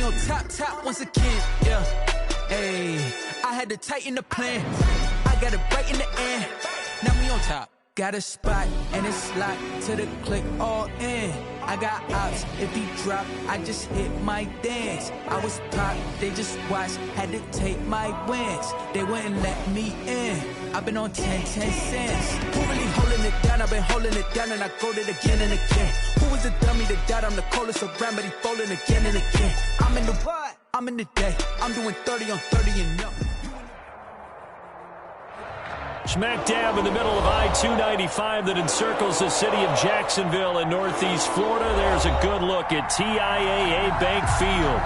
on top once again, yeah. Hey, I had to tighten the plan. I got it right in the end. Now we on top. Got a spot and it's locked to the click all in. I got ops, if he drop, I just hit my dance. I was top, they just watched, had to take my wins. They wouldn't let me in. I've been on 10 cents. Who really holding it down? I've been holding it down and I go it again and again. Who was the dummy that died? I'm the coldest around, but he falling again and again. I'm in the what? I'm in the day. I'm doing 30 on 30 and no. Smack dab in the middle of I-295 that encircles the city of Jacksonville in northeast Florida. There's a good look at TIAA Bank Field.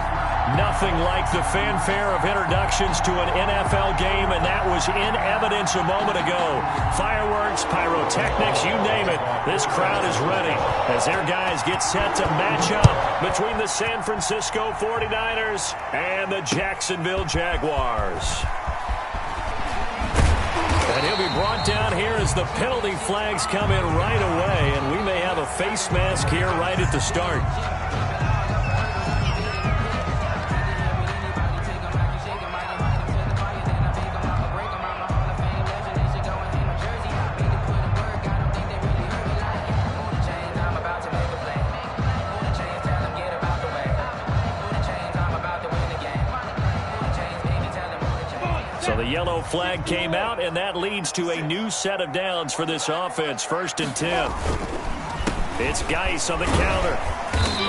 Nothing like the fanfare of introductions to an NFL game, and that was in evidence a moment ago. Fireworks, pyrotechnics, you name it. This crowd is ready as their guys get set to match up between the San Francisco 49ers and the Jacksonville Jaguars. And he'll be brought down here as the penalty flags come in right away, and we may have a face mask here right at the start. So the yellow flag came out, and that leads to a new set of downs for this offense. 1st and 10. It's Geis on the counter.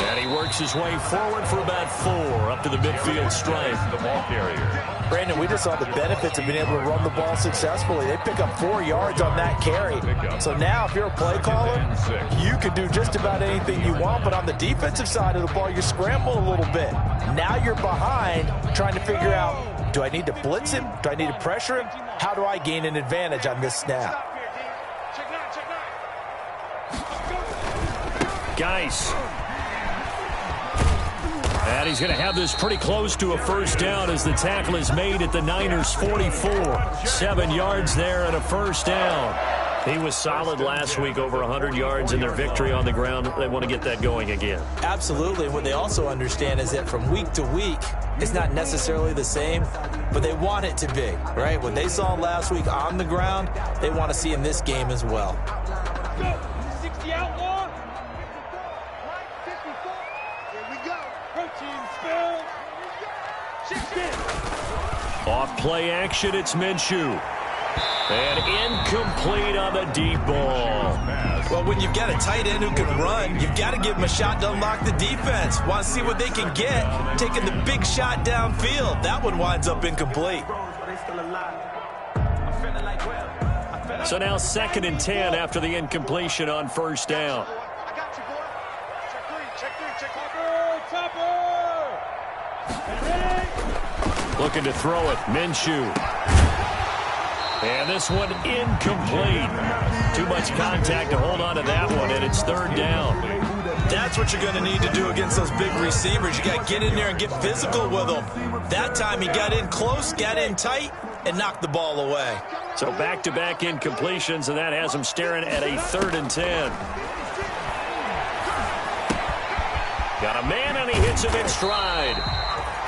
And he works his way forward for about 4 up to the midfield stripe. The ball carrier. Brandon, we just saw the benefits of being able to run the ball successfully. They pick up 4 yards on that carry. So now if you're a play caller, you can do just about anything you want. But on the defensive side of the ball, you scramble a little bit. Now you're behind trying to figure out, do I need to blitz him? Do I need to pressure him? How do I gain an advantage on this snap? Geis. And he's going to have this pretty close to a first down as the tackle is made at the Niners' 44. 7 yards there and a first down. He was solid last week, over 100 yards in their victory on the ground. They want to get that going again. Absolutely. And what they also understand is that from week to week, it's not necessarily the same, but they want it to be, right? What they saw last week on the ground, they want to see in this game as well. 60 out long. 54. Here we go. Protein spill. Off play action, it's Minshew. And incomplete on the deep ball. Well, when you've got a tight end who can run, you've got to give him a shot to unlock the defense. Want to see what they can get, taking the big shot downfield. That one winds up incomplete. So now 2nd and 10 after the incompletion on first down. Looking to throw it, Minshew. And this one incomplete. Too much contact to hold on to that one, and it's 3rd down. That's what you're going to need to do against those big receivers. You got to get in there and get physical with them. That time he got in close, got in tight, and knocked the ball away. So back-to-back incompletions, and that has him staring at a 3rd and 10. Got a man, and he hits him in stride.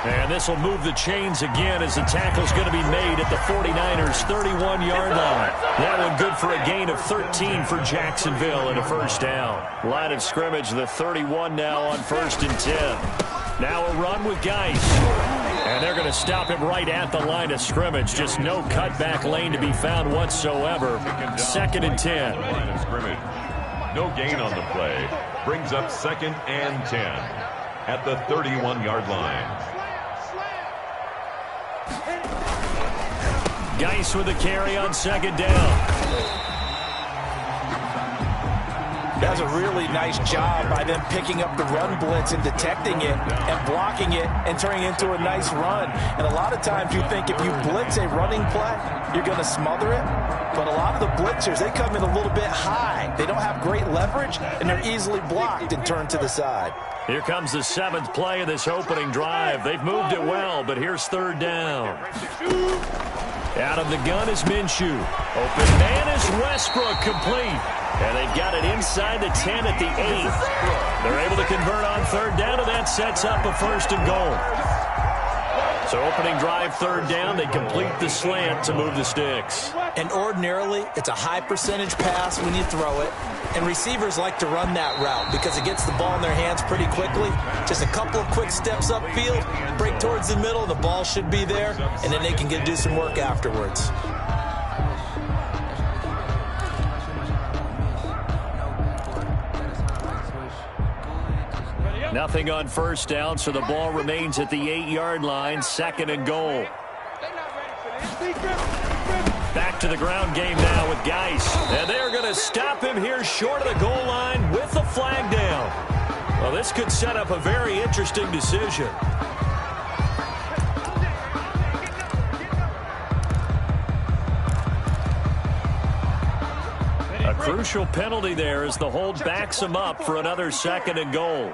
And this will move the chains again as the tackle's going to be made at the 49ers' 31-yard line. That one good for a gain of 13 for Jacksonville and a first down. Line of scrimmage, the 31 now on 1st and 10. Now a run with Geis. And they're going to stop him right at the line of scrimmage. Just no cutback lane to be found whatsoever. 2nd and 10. Line of scrimmage. No gain on the play. Brings up 2nd and 10 at the 31-yard line. Geis with a carry on 2nd down. That's a really nice job by them picking up the run blitz and detecting it and blocking it and turning it into a nice run. And a lot of times you think if you blitz a running play, you're going to smother it. But a lot of the blitzers, they come in a little bit high. They don't have great leverage, and they're easily blocked and turned to the side. Here comes the 7th play of this opening drive. They've moved it well, but here's 3rd down. Out of the gun is Minshew. Open man is Westbrook, complete. And they've got it inside the 10 at the 8. They're able to convert on third down, and that sets up a first and goal. So opening drive, third down, they complete the slant to move the sticks. And ordinarily, it's a high percentage pass when you throw it. And receivers like to run that route because it gets the ball in their hands pretty quickly. Just a couple of quick steps upfield, break towards the middle, the ball should be there, and then they can do some work afterwards. Nothing on first down, so the ball remains at the 8-yard line, second and goal. Back to the ground game now with Geis. And they're going to stop him here short of the goal line with the flag down. Well, this could set up a very interesting decision. A crucial penalty there as the hold backs him up for another second and goal.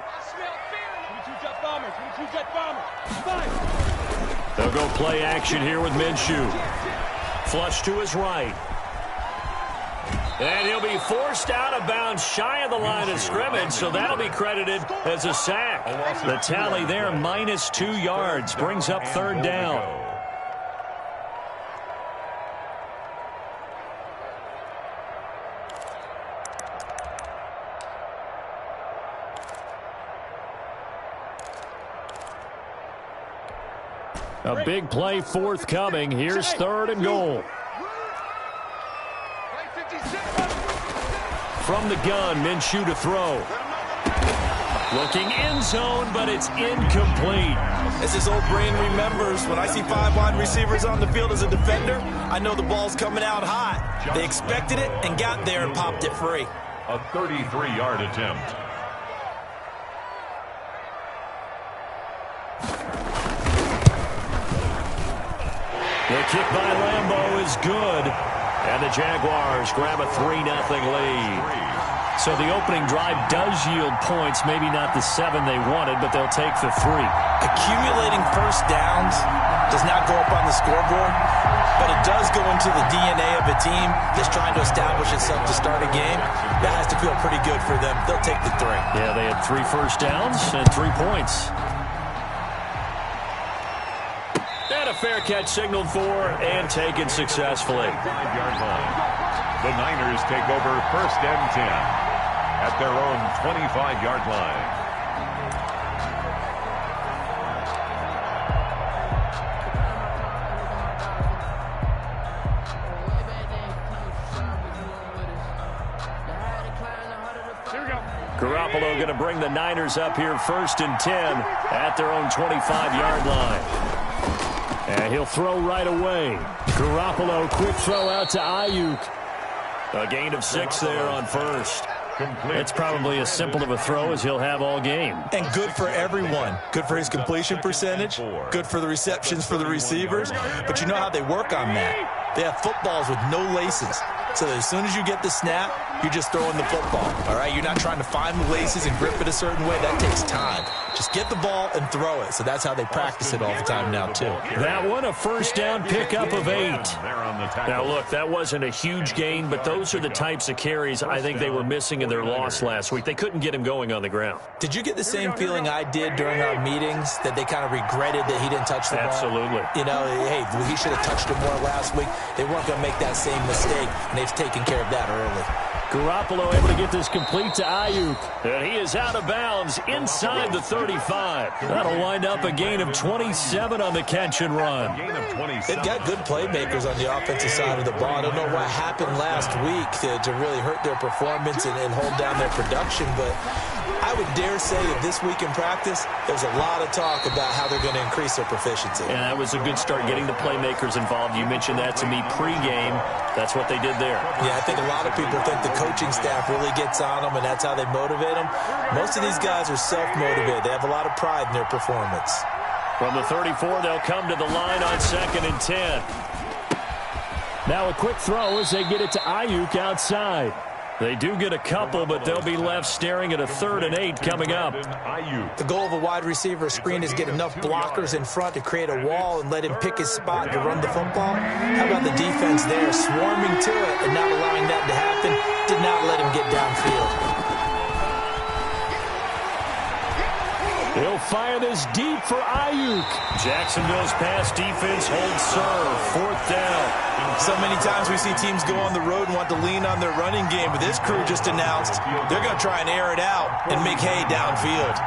They'll go play action here with Minshew. Flush to his right. And he'll be forced out of bounds shy of the line of scrimmage, so that'll be credited as a sack. The tally there, minus 2 yards, brings up third down. A big play forthcoming. Here's third and goal. From the gun, Minshew to throw. Looking end zone, but it's incomplete. As his old brain remembers, when I see 5 wide receivers on the field as a defender, I know the ball's coming out hot. They expected it and got there and popped it free. A 33-yard attempt. The kick by Lambeau is good. And the Jaguars grab a 3-0 lead. So the opening drive does yield points, maybe not the 7 they wanted, but they'll take the 3. Accumulating first downs does not go up on the scoreboard, but it does go into the DNA of a team that's trying to establish itself to start a game. That has to feel pretty good for them. They'll take the 3. Yeah, they had 3 first downs and 3 points. And a fair catch signaled for and taken successfully. 5-yard line. The Niners take over first and 10 at their own 25-yard line. Garoppolo going to bring the Niners up here first and 10 at their own 25-yard line. And he'll throw right away. Garoppolo, quick throw out to Ayuk. A gain of 6 there on first. It's probably as simple of a throw as he'll have all game. And good for everyone. Good for his completion percentage. Good for the receptions for the receivers. But you know how they work on that. They have footballs with no laces. So that as soon as you get the snap, you're just throwing the football. All right? You're not trying to find the laces and grip it a certain way. That takes time. Just get the ball and throw it. So that's how they practice it all the time now, too. That one, a first down pickup of 8. Now, look, that wasn't a huge gain, but those are the types of carries I think they were missing in their loss last week. They couldn't get him going on the ground. Did you get the same feeling I did during our meetings, that they kind of regretted that he didn't touch the ball? Absolutely. You know, hey, he should have touched it more last week. They weren't going to make that same mistake, and they've taken care of that early. Garoppolo able to get this complete to Ayuk. And he is out of bounds inside the 35. That'll wind up a gain of 27 on the catch and run. They've got good playmakers on the offensive side of the ball. I don't know what happened last week to really hurt their performance and hold down their production, but I would dare say that this week in practice, there's a lot of talk about how they're going to increase their proficiency. And that was a good start, getting the playmakers involved. You mentioned that to me pregame. That's what they did there. Yeah, I think a lot of people think the coaching staff really gets on them, and that's how they motivate them. Most of these guys are self-motivated. They have a lot of pride in their performance. From the 34, they'll come to the line on 2nd and 10. Now a quick throw as they get it to Ayuk outside. They do get a couple, but they'll be left staring at a 3rd and 8 coming up. The goal of a wide receiver screen is get enough blockers in front to create a wall and let him pick his spot to run the football. How about the defense there, swarming to it and not allowing that to happen? Did not let him get downfield. He'll fire this deep for Ayuk. Jacksonville's pass defense holds serve. 4th down. So many times we see teams go on the road and want to lean on their running game, but this crew just announced they're going to try and air it out and make hay downfield.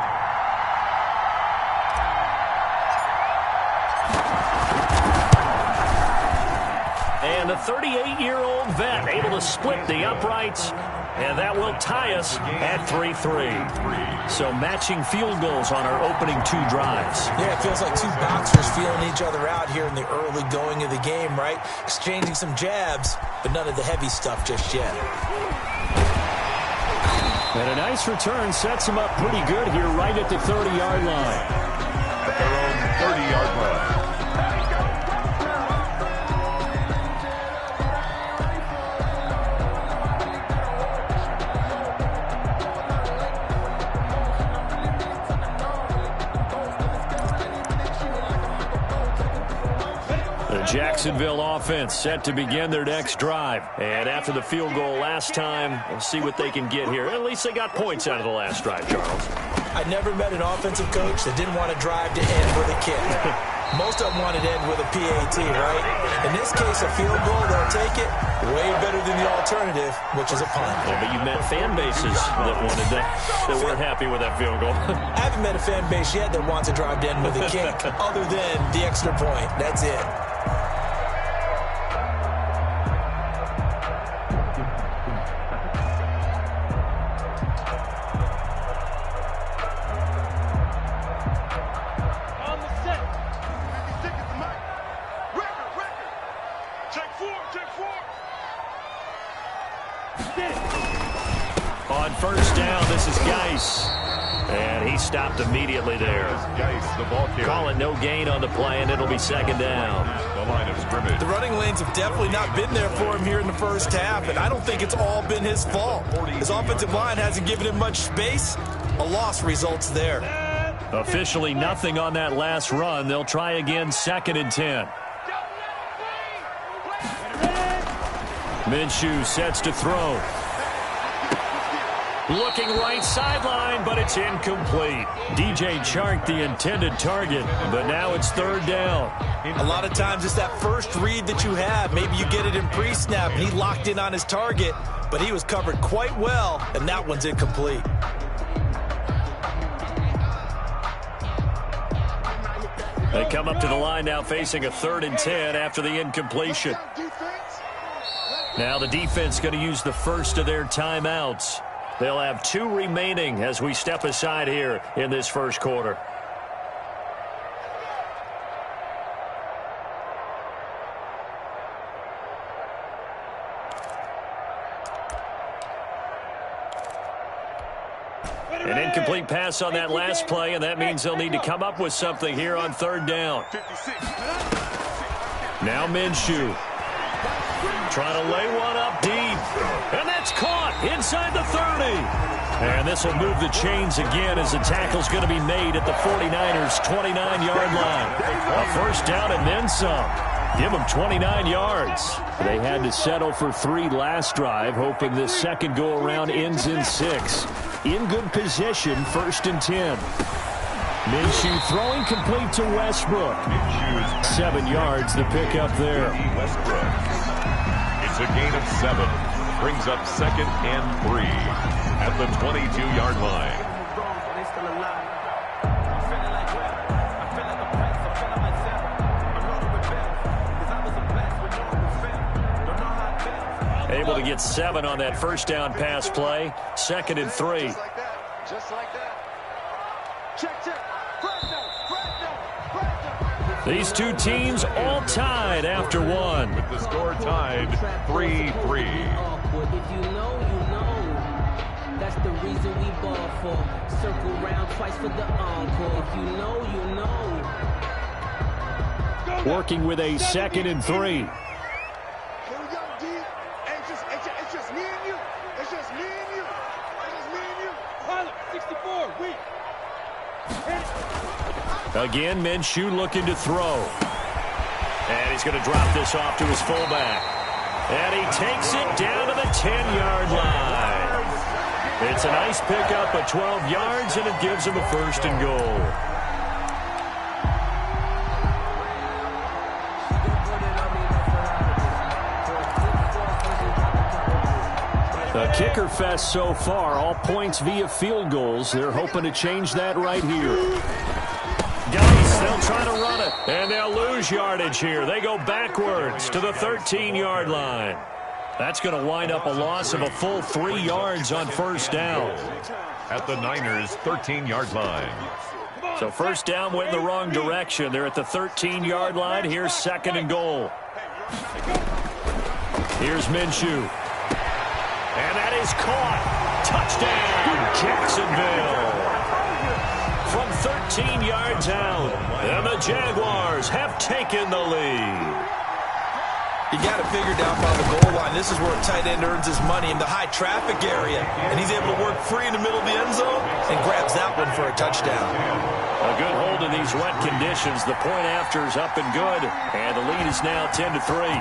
And the 38-year-old vet able to split the uprights, and that will tie us at 3-3. So matching field goals on our opening 2 drives. Yeah, it feels like 2 boxers feeling each other out here in the early going of the game, right? Exchanging some jabs, but none of the heavy stuff just yet. And a nice return sets them up pretty good here right at the 30-yard line. At their own 30-yard line. Jacksonville offense set to begin their next drive. And after the field goal last time, we'll see what they can get here. At least they got points out of the last drive, Charles. I never met an offensive coach that didn't want to drive to end with a kick. Most of them wanted to end with a PAT, right? In this case, a field goal, they'll take it. Way better than the alternative, which is a punt. Yeah, but you met fan bases that wanted that weren't happy with that field goal. I haven't met a fan base yet that wants to drive to end with a kick, other than the extra point. That's it. On 1st down, this is Geis. And he stopped immediately there. Geis, the ball carrier. Call it no gain on the play, and it'll be 2nd down. The line of scrimmage. The running lanes have definitely not been there for him here in the first half, and I don't think it's all been his fault. His offensive line hasn't given him much space. A loss results there. Officially nothing on that last run. They'll try again, 2nd and 10. Minshew sets to throw. Looking right sideline, but it's incomplete. DJ Chark, the intended target, but now it's 3rd down. A lot of times it's that first read that you have. Maybe you get it in pre-snap, and he locked in on his target, but he was covered quite well, and that one's incomplete. They come up to the line now facing a 3rd and 10 after the incompletion. Now the defense going to use the first of their timeouts. They'll have 2 remaining as we step aside here in this first quarter. An incomplete pass on that last play, and that means they'll need to come up with something here on 3rd down. Now Minshew. Trying to lay one up deep. And that's caught inside the 30. And this will move the chains again as the tackle's going to be made at the 49ers' 29-yard line. A 1st down and then some. Give them 29 yards. They had to settle for 3 last drive, hoping this second go-around ends in 6. In good position, 1st and 10. Minshew throwing complete to Westbrook. 7 yards, the pickup there. It's a gain of 7. Brings up 2nd and 3 at the 22-yard line. Able to get 7 on that 1st down pass play. 2nd and 3. Just like that. Check, check. These 2 teams all tied after 1. With the score tied 3-3. If you know, you know. That's the reason we ball for. Circle round twice for the encore. If you know, you know. Working with a 2nd and 3. Here we go, D. It's just me and you. It's just me and you. It's just me and you. Pilot, 64, weak. Again, Minshew looking to throw. And he's going to drop this off to his fullback. And he takes it down to the 10-yard line. It's a nice pickup of 12 yards, and it gives him a 1st and goal. A kicker fest so far, all points via field goals. They're hoping to change that right here. Guys, they'll try to run it, and they'll lose yardage here. They go backwards to the 13-yard line. That's going to wind up a loss of a full 3 yards on 1st down. At the Niners' 13-yard line. So 1st down went in the wrong direction. They're at the 13-yard line. Here's 2nd and goal. Here's Minshew. And that is caught. Touchdown, Jacksonville. From 13 yards out, and the Jaguars have taken the lead. You got to figure down by the goal line. This is where a tight end earns his money in the high traffic area. And he's able to work free in the middle of the end zone and grabs that one for a touchdown. A good hold in these wet conditions. The point after is up and good. And the lead is now 10-3.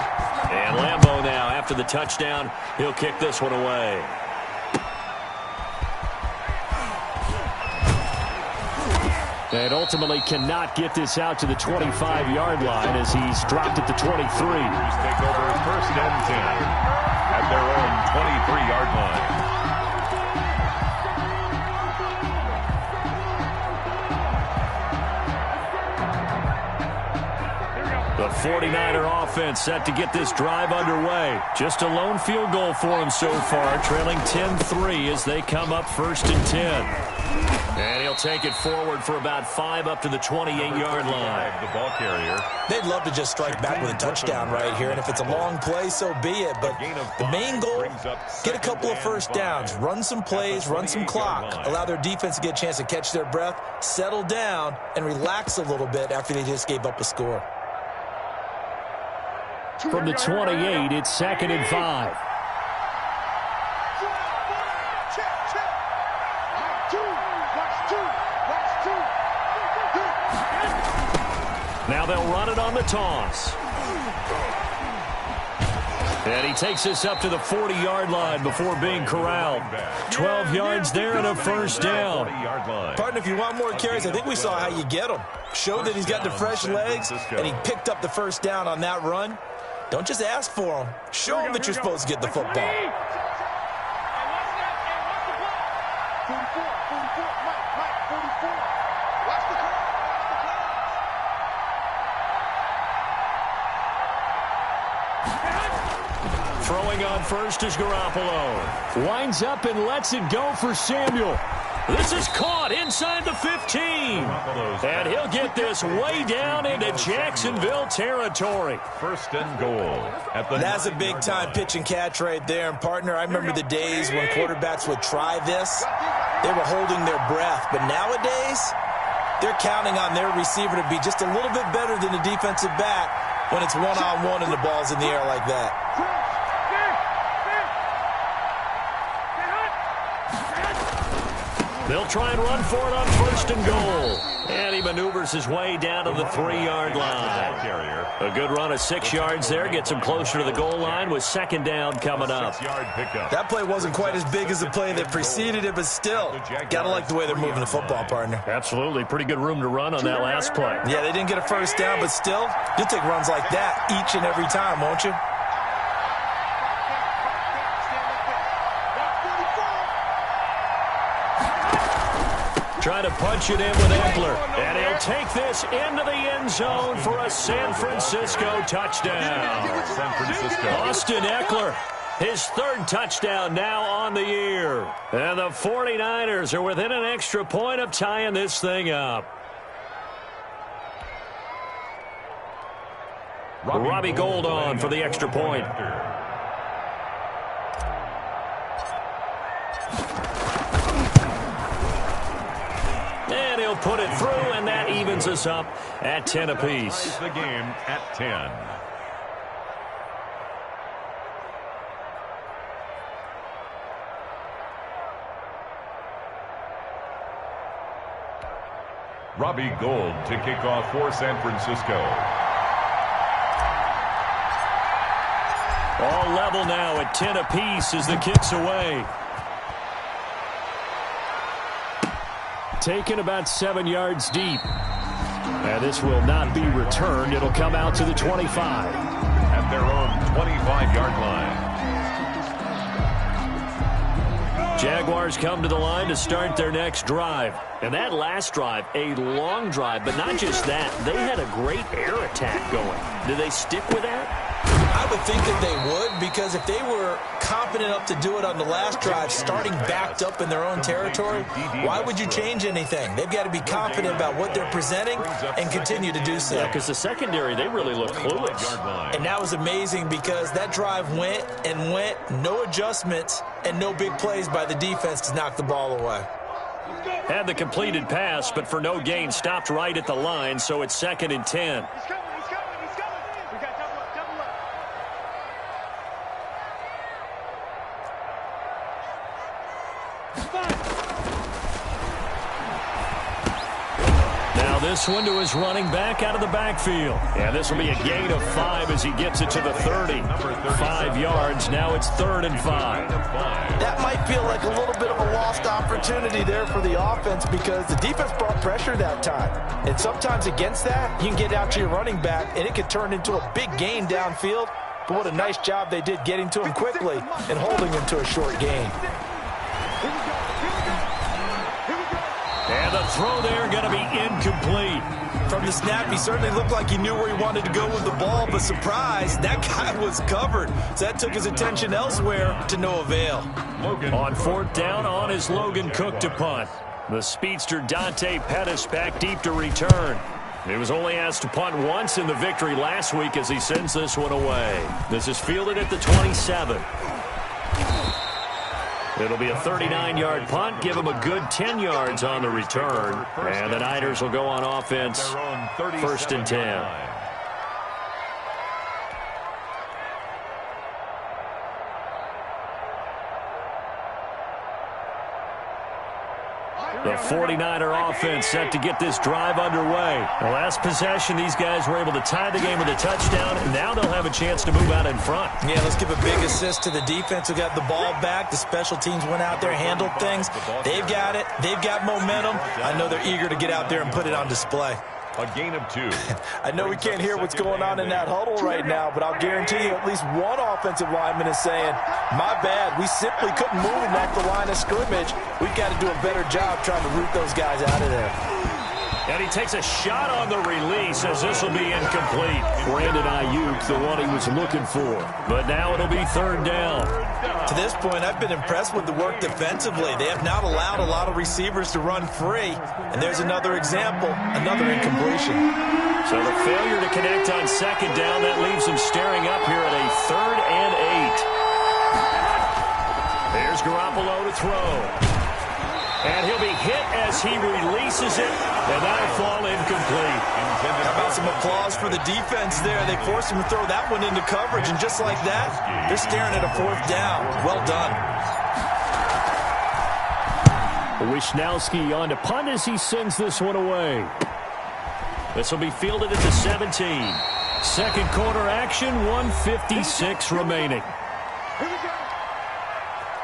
And Lambeau now, after the touchdown, he'll kick this one away. And ultimately cannot get this out to the 25-yard line as he's dropped at the 23. Take over 1st and 10 at their own 23-yard line. The 49er offense set to get this drive underway. Just a lone field goal for him so far, trailing 10-3 as they come up 1st and 10. And he'll take it forward for about 5 up to the 28-yard line. The ball carrier. They'd love to just strike back with a touchdown right here, and if it's a long play, so be it. But the main goal, get a couple of 1st downs, run some plays, run some clock, allow their defense to get a chance to catch their breath, settle down, and relax a little bit after they just gave up a score. From the 28, it's 2nd and 5. Now they'll run it on the toss. And he takes this up to the 40-yard line before being corralled. 12 yards there and a 1st down. Partner, if you want more carries, I think we saw how you get him. Showed that he's got the fresh legs, and he picked up the 1st down on that run. Don't just ask for him. Show him that you're supposed to get the football. Throwing on first is Garoppolo. Winds up and lets it go for Samuel. This is caught inside the 15. And he'll get this way down into Jacksonville territory. 1st and goal. That's a big-time pitch and catch right there. And, partner, I remember the days when quarterbacks would try this. They were holding their breath. But nowadays, they're counting on their receiver to be just a little bit better than the defensive back when it's one-on-one and the ball's in the air like that. They'll try and run for it on 1st and goal. And he maneuvers his way down to the 3-yard line. A good run of 6 yards there. Gets him closer to the goal line with 2nd down coming up. That play wasn't quite as big as the play that preceded it, but still, got to like the way they're moving the football, partner. Absolutely. Pretty good room to run on that last play. Yeah, they didn't get a 1st down, but still, you'll take runs like that each and every time, won't you? Trying to punch it in with Eckler. And he'll take this into the end zone for a San Francisco touchdown. Austin Eckler, his 3rd touchdown now on the year. And the 49ers are within an extra point of tying this thing up. Robbie Gould on for the extra point. And he'll put it through, and that evens us up at 10 apiece. The game at 10. Robbie Gould to kick off for San Francisco. All level now at 10 apiece as the kick's away. Taken about 7 yards deep. And this will not be returned. It'll come out to the 25. At their own 25-yard line. Jaguars come to the line to start their next drive. And that last drive, a long drive, but not just that. They had a great air attack going. Do they stick with that? I would think that they would, because if they were confident enough to do it on the last drive, starting backed up in their own territory, why would you change anything? They've got to be confident about what they're presenting and continue to do so. Yeah, because the secondary, they really look clueless. And that was amazing because that drive went and went, no adjustments, and no big plays by the defense to knock the ball away. Had the completed pass, but for no gain, stopped right at the line, so it's 2nd and 10. This one to his running back out of the backfield. And this will be a gain of 5 as he gets it to the 30. 5 yards. Now it's 3rd and 5. That might feel like a little bit of a lost opportunity there for the offense because the defense brought pressure that time. And sometimes against that, you can get out to your running back, and it could turn into a big gain downfield. But what a nice job they did getting to him quickly and holding him to a short gain. And the throw there going to be incomplete. From the snap, he certainly looked like he knew where he wanted to go with the ball, but surprise, that guy was covered. So that took his attention elsewhere to no avail. On 4th down, on is Logan Cook to punt. The speedster Dante Pettis back deep to return. He was only asked to punt once in the victory last week as he sends this one away. This is fielded at the 27. It'll be a 39-yard punt, give him a good 10 yards on the return. And the Niners will go on offense, 1st and 10. The 49er offense set to get this drive underway. The last possession, these guys were able to tie the game with a touchdown, and now they'll have a chance to move out in front. Yeah, let's give a big assist to the defense who got the ball back. The special teams went out there, handled things. They've got it. They've got momentum. I know they're eager to get out there and put it on display. A gain of 2. I know we can't hear what's going on in that huddle right now, but I'll guarantee you at least one offensive lineman is saying, my bad, we simply couldn't move him off the line of scrimmage. We've got to do a better job trying to root those guys out of there. And he takes a shot on the release as this will be incomplete. Brandon Ayuk, the one he was looking for. But now it'll be 3rd down. To this point, I've been impressed with the work defensively. They have not allowed a lot of receivers to run free. And there's another example, another incompletion. So the failure to connect on 2nd down, that leaves him staring up here at a 3rd and 8. There's Garoppolo to throw. And he'll be hit as he releases it, and that'll fall incomplete. How about some applause for the defense there? They forced him to throw that one into coverage, and just like that, they're staring at a 4th down. Well done. Wishnowski on to punt as he sends this one away. This will be fielded at the 17. 2nd quarter action, 1:56 remaining. Here we go.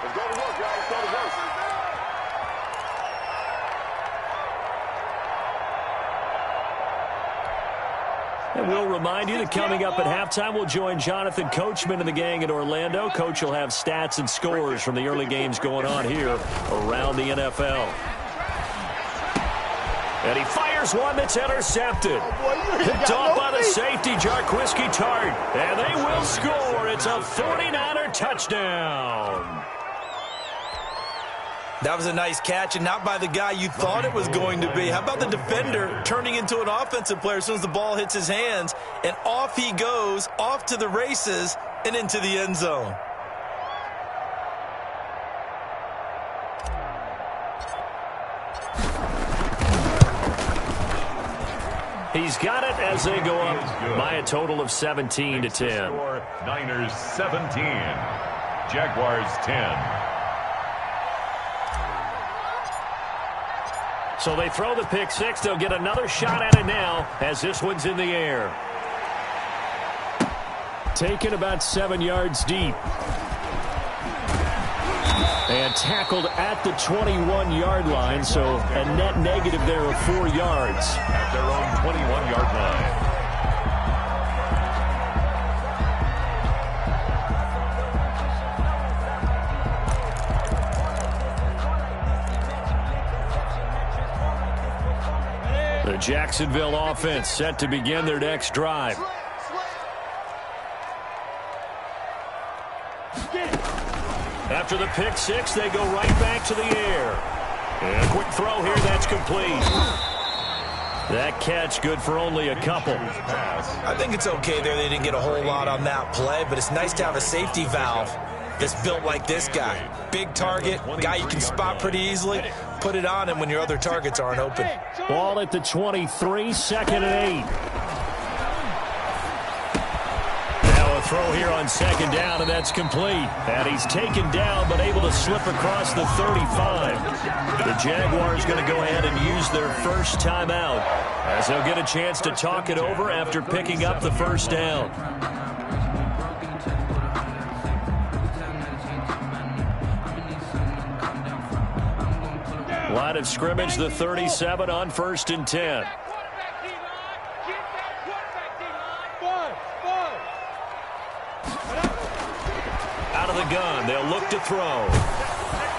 Let's go to work, guys. Let's go to work. And we'll remind you that coming up at halftime, we'll join Jonathan Coachman and the gang in Orlando. Coach will have stats and scores from the early games going on here around the NFL. And he fires one that's intercepted. Picked off by the safety, Jarquiski Tart. And they will score. It's a 49er touchdown. That was a nice catch, and not by the guy you thought it was going to be. How about the defender turning into an offensive player as soon as the ball hits his hands, and off he goes, off to the races, and into the end zone. He's got it as they go up by a total of 17-10. Niners 17, Jaguars 10. So they throw the pick six. They'll get another shot at it now as this one's in the air. Taken about 7 yards deep. And tackled at the 21-yard line, so a net negative there of 4 yards. At their own 21-yard line. The Jacksonville offense set to begin their next drive. After the pick six, they go right back to the air. And a quick throw here, that's complete. That catch good for only a couple. I think it's okay there. They didn't get a whole lot on that play, but it's nice to have a safety valve that's built like this guy. Big target, guy you can spot pretty easily. Put it on him when your other targets aren't open. Ball at the 23, 2nd and 8. Now a throw here on 2nd down, and that's complete. And he's taken down, but able to slip across the 35. The Jaguars going to go ahead and use their first timeout, as they'll get a chance to talk it over after picking up the first down. Line of scrimmage, the 37 on 1st and 10. Out of the gun, they'll look to throw.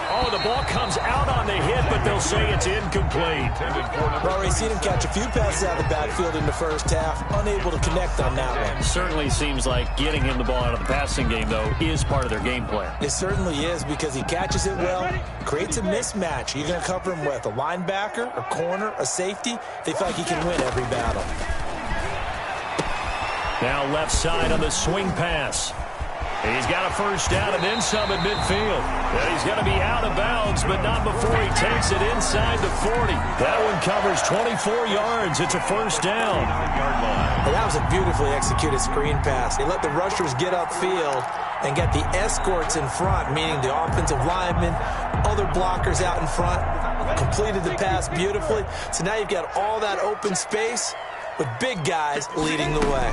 Oh, the ball comes out on the hit, but they'll say it's incomplete. We've already seen him catch a few passes out of the backfield in the first half, unable to connect on that one. Certainly seems like getting him the ball out of the passing game, though, is part of their game plan. It certainly is, because he catches it well, creates a mismatch. You're going to cover him with a linebacker, a corner, a safety. They feel like he can win every battle. Now left side on the swing pass. He's got a first down and then some at midfield. And he's going to be out of bounds, but not before he takes it inside the 40. That one covers 24 yards. It's a first down. Well, that was a beautifully executed screen pass. They let the rushers get upfield and get the escorts in front, meaning the offensive linemen, other blockers out in front, completed the pass beautifully. So now you've got all that open space with big guys leading the way.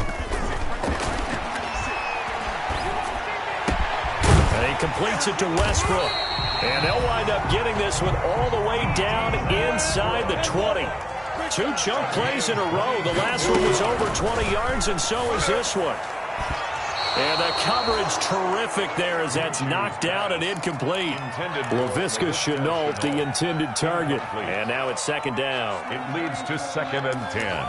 And he completes it to Westbrook. And they'll wind up getting this one all the way down inside the 20. 2 chunk plays in a row. The last one was over 20 yards, and so is this one. And the coverage terrific there as that's knocked down and incomplete. Laviska Shenault, the intended target. And now it's 2nd down. It leads to 2nd and 10.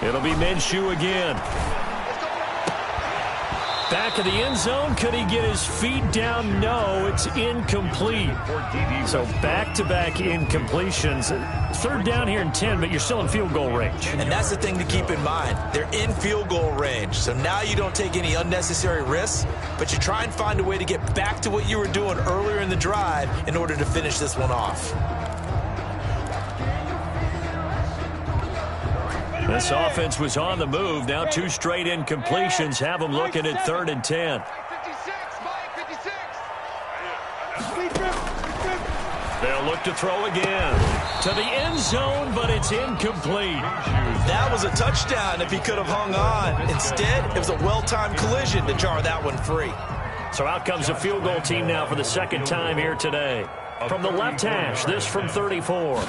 It'll be Minshew again. Back of the end zone. Could he get his feet down? No, it's incomplete. So back-to-back incompletions. 3rd down here and 10, but you're still in field goal range. And that's the thing to keep in mind. They're in field goal range. So now you don't take any unnecessary risks, but you try and find a way to get back to what you were doing earlier in the drive in order to finish this one off. This offense was on the move. Now 2 straight incompletions have them looking at 3rd and 10. They'll look to throw again. To the end zone, but it's incomplete. That was a touchdown if he could have hung on. Instead, it was a well-timed collision to jar that one free. So out comes a field goal team now for the 2nd time here today. From the left hash, this from 34.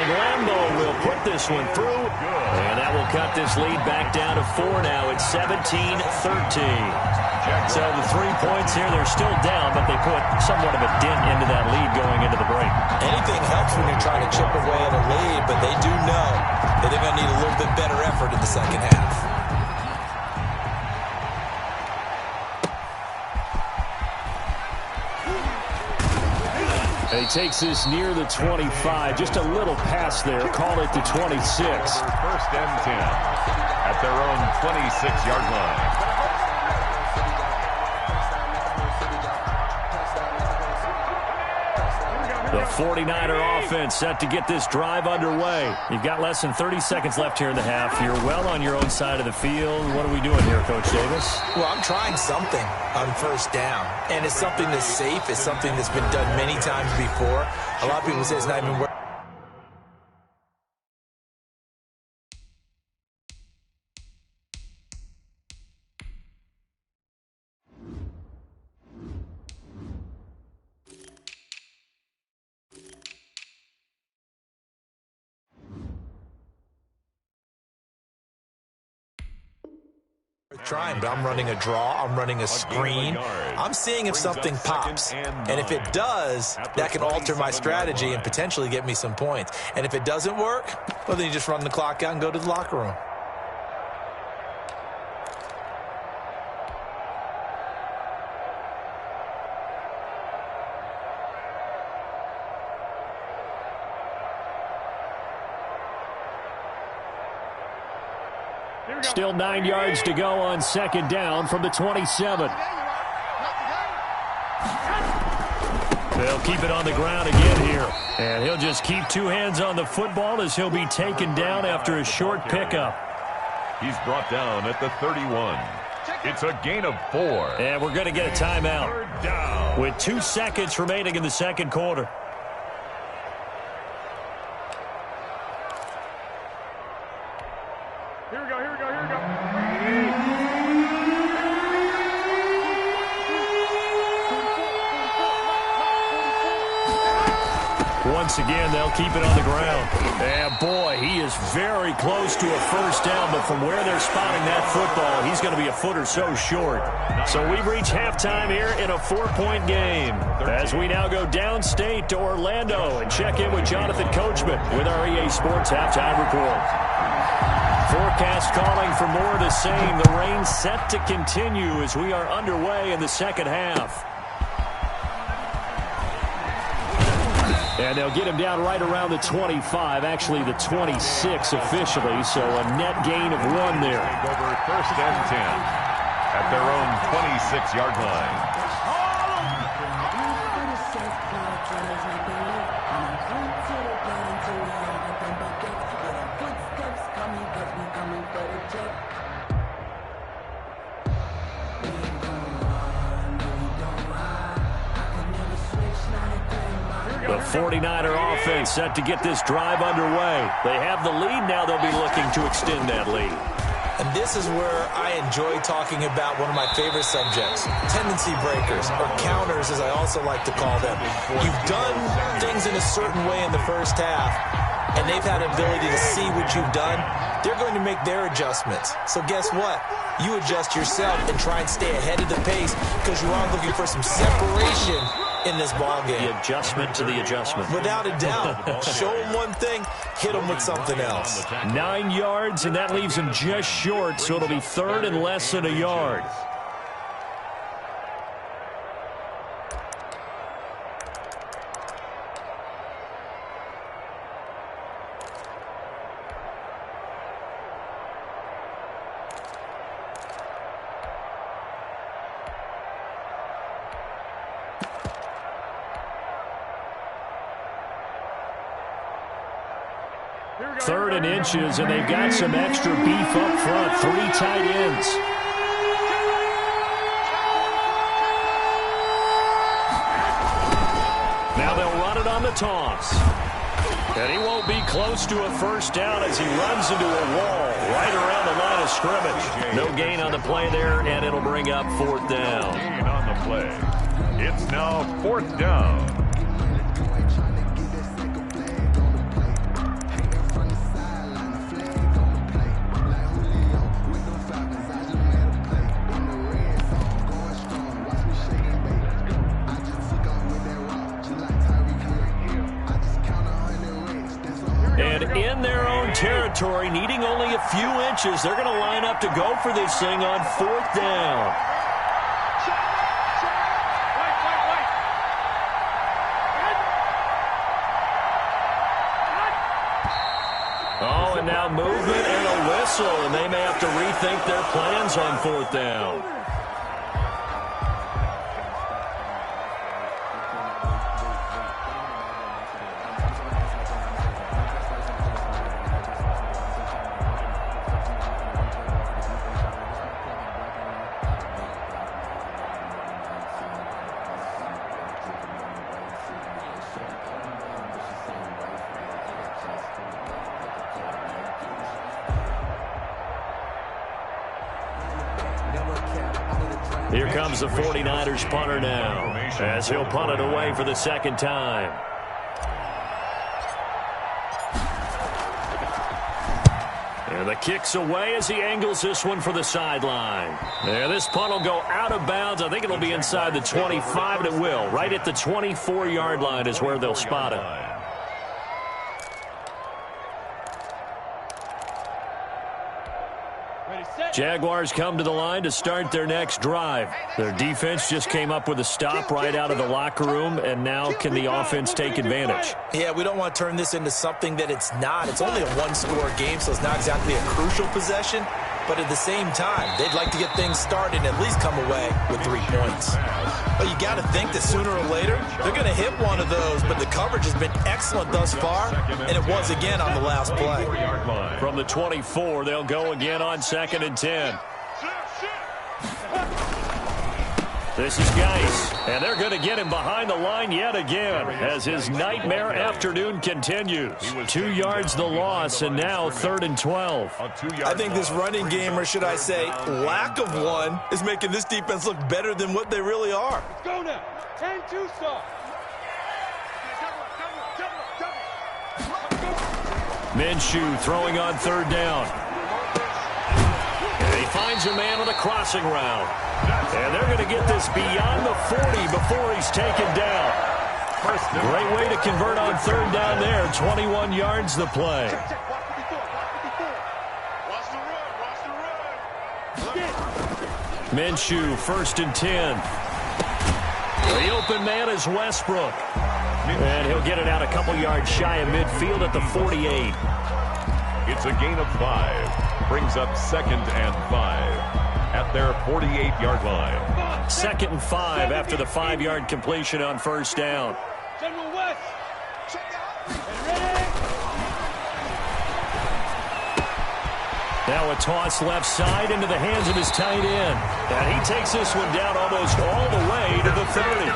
Lambo will put this one through, and that will cut this lead back down to 4 now. It's 17-13. So the 3 points here, they're still down, but they put somewhat of a dent into that lead going into the break. Anything helps when you're trying to chip away at a lead, but they do know that they're going to need a little bit better effort in the second half. He takes this near the 25. Just a little pass there. Call it the 26. 1st and 10 at their own 26-yard line. The 49er offense set to get this drive underway. You've got less than 30 seconds left here in the half. You're well on your own side of the field. What are we doing here, Coach Davis? Well, I'm trying something on first down, and it's something that's safe. It's something that's been done many times before. A lot of people say it's not even worth. Trying, but I'm running a draw, I'm running a screen. I'm seeing if something pops. And if it does, that can alter my strategy and potentially get me some points. And if it doesn't work, well, then you just run the clock out and go to the locker room. Still 9 yards to go on second down from the 27. They'll keep it on the ground again here. And he'll just keep two hands on the football as he'll be taken down after a short pickup. He's brought down at the 31. It's a gain of 4. And we're going to get a timeout with 2 seconds remaining in the second quarter. Here we go. Once again, they'll keep it on the ground. And boy, he is very close to a first down, but from where they're spotting that football, he's going to be a foot or so short. So we've reached halftime here in a 4-point game. As we now go downstate to Orlando and check in with Jonathan Coachman with our EA Sports Halftime Report. Forecast calling for more of the same. The rain set to continue as we are underway in the second half. And they'll get him down right around the 25, actually the 26 officially, so a net gain of 1 there. Over first and 10 at their own 26-yard line. The 49er offense set to get this drive underway. They have the lead now. They'll be looking to extend that lead. And this is where I enjoy talking about one of my favorite subjects, tendency breakers, or counters as I also like to call them. You've done things in a certain way in the first half, and they've had an ability to see what you've done. They're going to make their adjustments. So guess what? You adjust yourself and try and stay ahead of the pace because you are looking for some separation in this ball game. The adjustment to the adjustment. Without a doubt. Show them one thing, hit them with something else. 9 yards, and that leaves him just short, so it'll be third and less than a yard. Third and inches, and they've got some extra beef up front. 3 tight ends. Now they'll run it on the toss. And he won't be close to a first down as he runs into a wall right around the line of scrimmage. No gain on the play there, and it'll bring up 4th down. Gain on the play. It's now 4th down. In their own territory, needing only a few inches, they're going to line up to go for this thing on 4th down. Oh, and now movement and a whistle, and they may have to rethink their plans on 4th down. Here comes the 49ers punter now, as he'll punt it away for the second time. And the kick's away as he angles this one for the sideline. Yeah, this punt will go out of bounds. I think it'll be inside the 25, and it will. Right at the 24-yard line is where they'll spot it. Jaguars come to the line to start their next drive. Their defense just came up with a stop right out of the locker room, and now can the offense take advantage? Yeah, we don't want to turn this into something that it's not. It's only a one-score game, so it's not exactly a crucial possession. But at the same time, they'd like to get things started and at least come away with 3 points. But you got to think that sooner or later, they're going to hit one of those. But the coverage has been excellent thus far, and it was again on the last play. From the 24, they'll go again on 2nd and 10. This is Geis, and they're going to get him behind the line yet again as his nightmare afternoon continues. 2 yards the loss, and now 3rd and 12. I think this running game, or should I say lack of one, is making this defense look better than what they really are. Let's go now. 10-2 start. Minshew throwing on 3rd down. And he finds a man with a crossing route. And they're going to get this beyond the 40 before he's taken down. Great way to convert on 3rd down there. 21 yards the play. Minshew, 1st and 10. The open man is Westbrook. And he'll get it out a couple yards shy of midfield at the 48. It's a gain of 5. Brings up 2nd and 5 at their 48-yard line. 2nd and 5 after the 5-yard completion on 1st down. General West. Ready? Now a toss left side into the hands of his tight end. And he takes this one down almost all the way to the 30.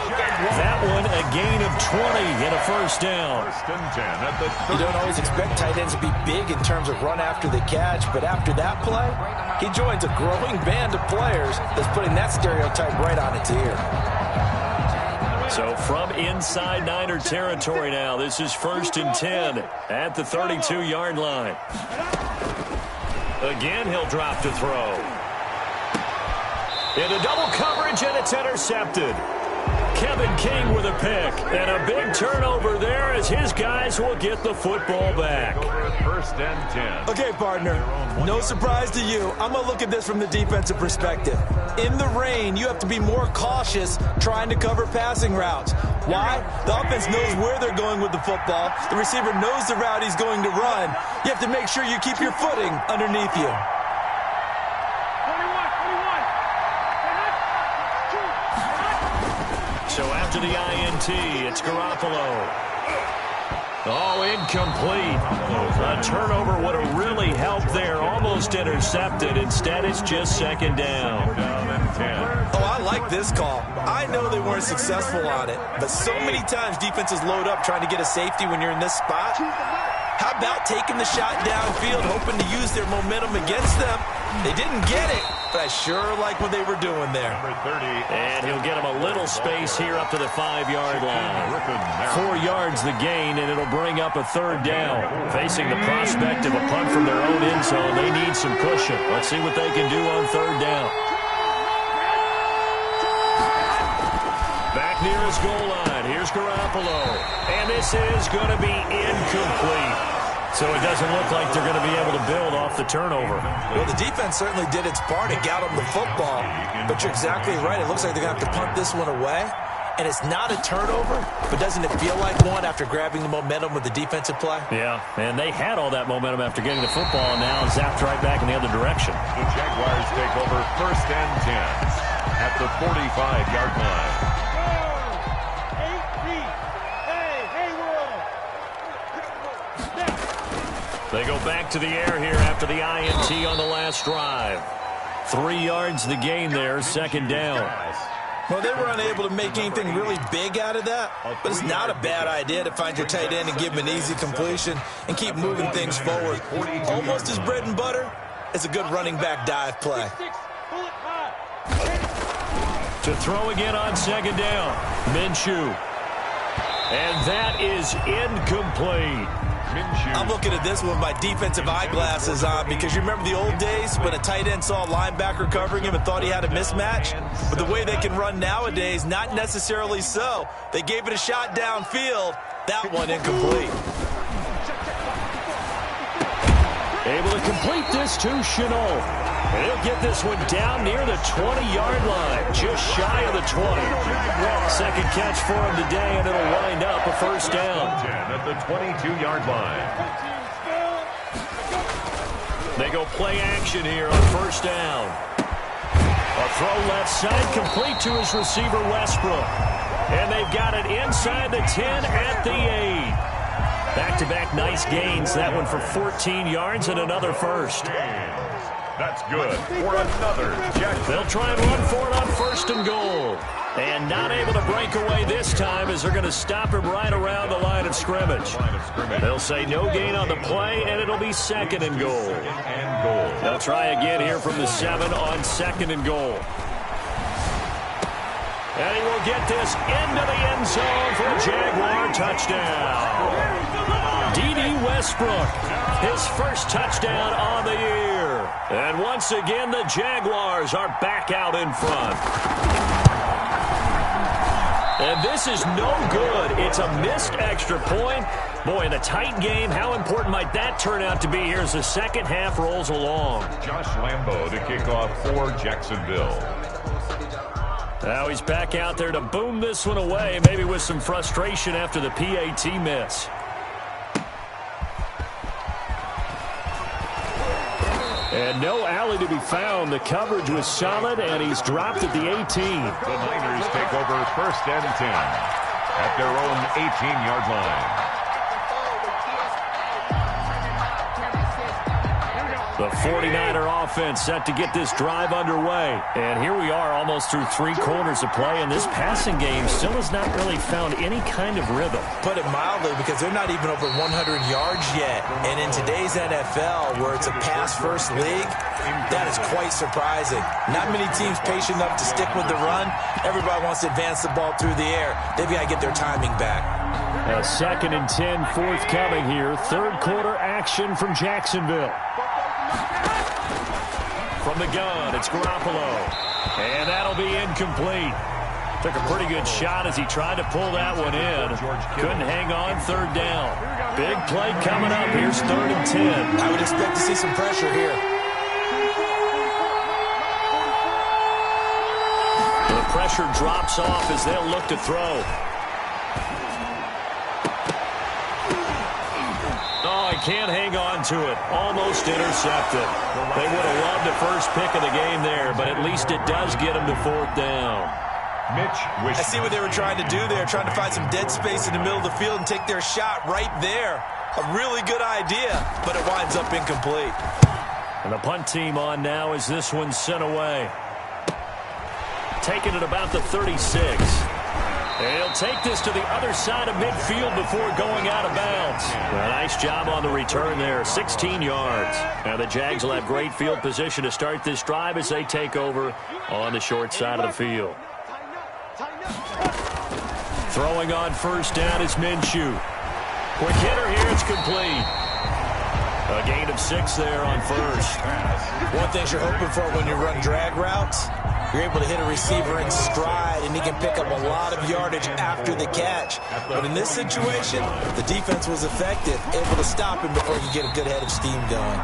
That one a gain of 20 and a 1st down. 1st and 10 at the 30. You don't always expect tight ends to be big in terms of run after the catch, but after that play, he joins a growing band of players that's putting that stereotype right on its ear. So from inside Niner territory now, this is 1st and 10 at the 32-yard line. Again, he'll drop to throw. Into double coverage, and it's intercepted. Kevin King with a pick, and a big turnover there as his guys will get the football back. 1st and 10. Okay, partner, no surprise to you. I'm going to look at this from the defensive perspective. In the rain, you have to be more cautious trying to cover passing routes. Why? The offense knows where they're going with the football. The receiver knows the route he's going to run. You have to make sure you keep your footing underneath you. So after the INT, it's Garoppolo. Oh, incomplete. A turnover would have really helped there. Almost intercepted. Instead, it's just 2nd down. Oh, I like this call. I know they weren't successful on it, but so many times defenses load up trying to get a safety when you're in this spot. How about taking the shot downfield, hoping to use their momentum against them? They didn't get it, but I sure like what they were doing there. And he'll get him a little space here up to the 5-yard line. 4 yards the gain, and it'll bring up a 3rd down. Facing the prospect of a punt from their own end zone, they need some cushion. Let's see what they can do on 3rd down. Back near his goal line, here's Garoppolo. And this is going to be incomplete. So it doesn't look like they're going to be able to build off the turnover. Well, the defense certainly did its part. It got them the football. But you're exactly right. It looks like they're going to have to punt this one away. And it's not a turnover, but doesn't it feel like one after grabbing the momentum with the defensive play? Yeah, and they had all that momentum after getting the football, and now zapped right back in the other direction. The Jaguars take over 1st and 10 at the 45-yard line. They go back to the air here after the INT on the last drive. 3 yards the gain there, 2nd down. Well, they were unable to make anything really big out of that, but it's not a bad idea to find your tight end and give him an easy completion and keep moving things forward. Almost as bread and butter as a good running back dive play. To throw again on second down. Minshew. And that is incomplete. I'm looking at this with my defensive eyeglasses on because you remember the old days when a tight end saw a linebacker covering him and thought he had a mismatch? But the way they can run nowadays, not necessarily so. They gave it a shot downfield. That one incomplete. Able to complete this to Chenault. And he'll get this one down near the 20-yard line, just shy of the 20. Second catch for him today, and it'll wind up a first down. At the 22-yard line. They go play action here on first down. A throw left side, complete to his receiver, Westbrook. And they've got it inside the 10 at the 8. Back-to-back nice gains. That one for 14 yards and another first. That's good for another Jackson. They'll try and run for it on first and goal. And not able to break away this time as they're going to stop him right around the line of scrimmage. They'll say no gain on the play, and it'll be second and goal. They'll try again here from the 7 on second and goal. And he will get this into the end zone for a Jaguar touchdown. D.D. Westbrook, his first touchdown on the year. And once again, the Jaguars are back out in front. And this is no good. It's a missed extra point. Boy, in a tight game, how important might that turn out to be here as the second half rolls along? Josh Lambo to kick off for Jacksonville. Now he's back out there to boom this one away, maybe with some frustration after the PAT miss. And no alley to be found. The coverage was solid, and he's dropped at the 18. The Niners take over first and 10 at their own 18-yard line. The 49er offense set to get this drive underway. And here we are almost through 3 quarters of play, and this passing game still has not really found any kind of rhythm. Put it mildly, because they're not even over 100 yards yet. And in today's NFL, where it's a pass-first league, that is quite surprising. Not many teams patient enough to stick with the run. Everybody wants to advance the ball through the air. They've got to get their timing back. A 2nd and 10 forthcoming here. Third quarter action from Jacksonville. From the gun, it's Garoppolo. And that'll be incomplete. Took a pretty good shot as he tried to pull that one in. Couldn't hang on, third down. Big play coming up. Here's 3rd and 10. I would expect to see some pressure here. The pressure drops off as they'll look to throw. Can't hang on to it. Almost intercepted. They would have loved the first pick of the game there, but at least it does get them to 4th down. I see what they were trying to do there, trying to find some dead space in the middle of the field and take their shot right there. A really good idea, but it winds up incomplete. And the punt team on now as this one's sent away. Taking it about the 36. He'll take this to the other side of midfield before going out of bounds. A nice job on the return there, 16 yards. Now the Jags will have great field position to start this drive as they take over on the short side of the field. Throwing on first down is Minshew. Quick hitter here, it's complete. A gain of 6 there on first. One thing you're hoping for when you run drag routes, you're able to hit a receiver in stride, and he can pick up a lot of yardage after the catch. But in this situation, the defense was effective, able to stop him before you get a good head of steam going.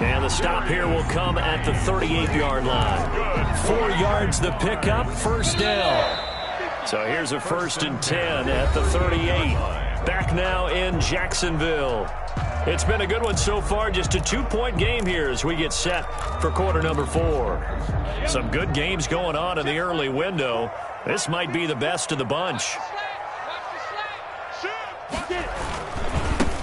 And the stop here will come at the 38-yard line. 4 yards the pickup, first down. So here's a 1st and 10 at the 38. Back now in Jacksonville. It's been a good one so far, just a 2-point game here as we get set for quarter number 4. Some good games going on in the early window. This might be the best of the bunch.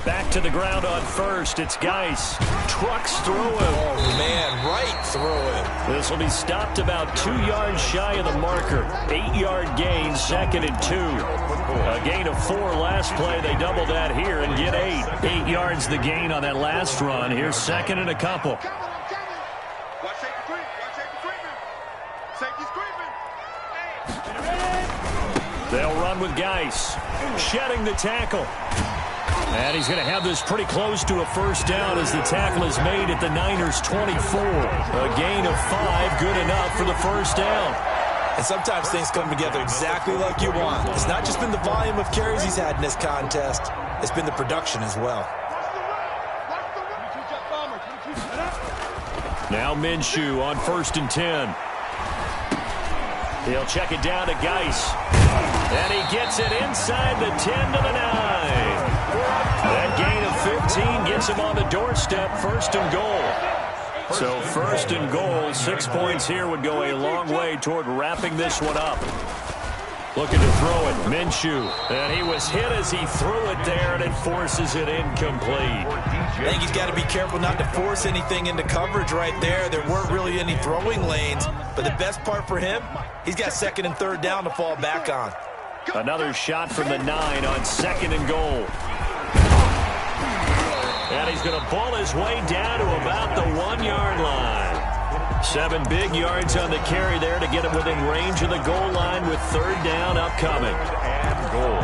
Back to the ground on first. It's Geis. Trucks through him. Oh, man, right through him. This will be stopped about 2 yards shy of the marker. 8-yard gain, 2nd and 2. A gain of 4 last play. They double that here and get 8. 8 yards the gain on that last run. Here's 2nd and a couple. They'll run with Geis. Shedding the tackle. And he's going to have this pretty close to a first down as the tackle is made at the Niners' 24. A gain of 5, good enough for the first down. And sometimes things come together exactly like you want. It's not just been the volume of carries he's had in this contest. It's been the production as well. Now Minshew on 1st and 10. He'll check it down to Geis. And he gets it inside the 10 to the 9. That gain of 15 gets him on the doorstep, 1st and goal. So 1st and goal, 6 points here would go a long way toward wrapping this one up. Looking to throw it, Minshew. And he was hit as he threw it there, and it forces it incomplete. I think he's got to be careful not to force anything into coverage right there. There weren't really any throwing lanes. But the best part for him, he's got 2nd and 3rd down to fall back on. Another shot from the 9 on 2nd and goal. And he's going to ball his way down to about the 1-yard line. 7 big yards on the carry there to get him within range of the goal line with 3rd down upcoming. And goal.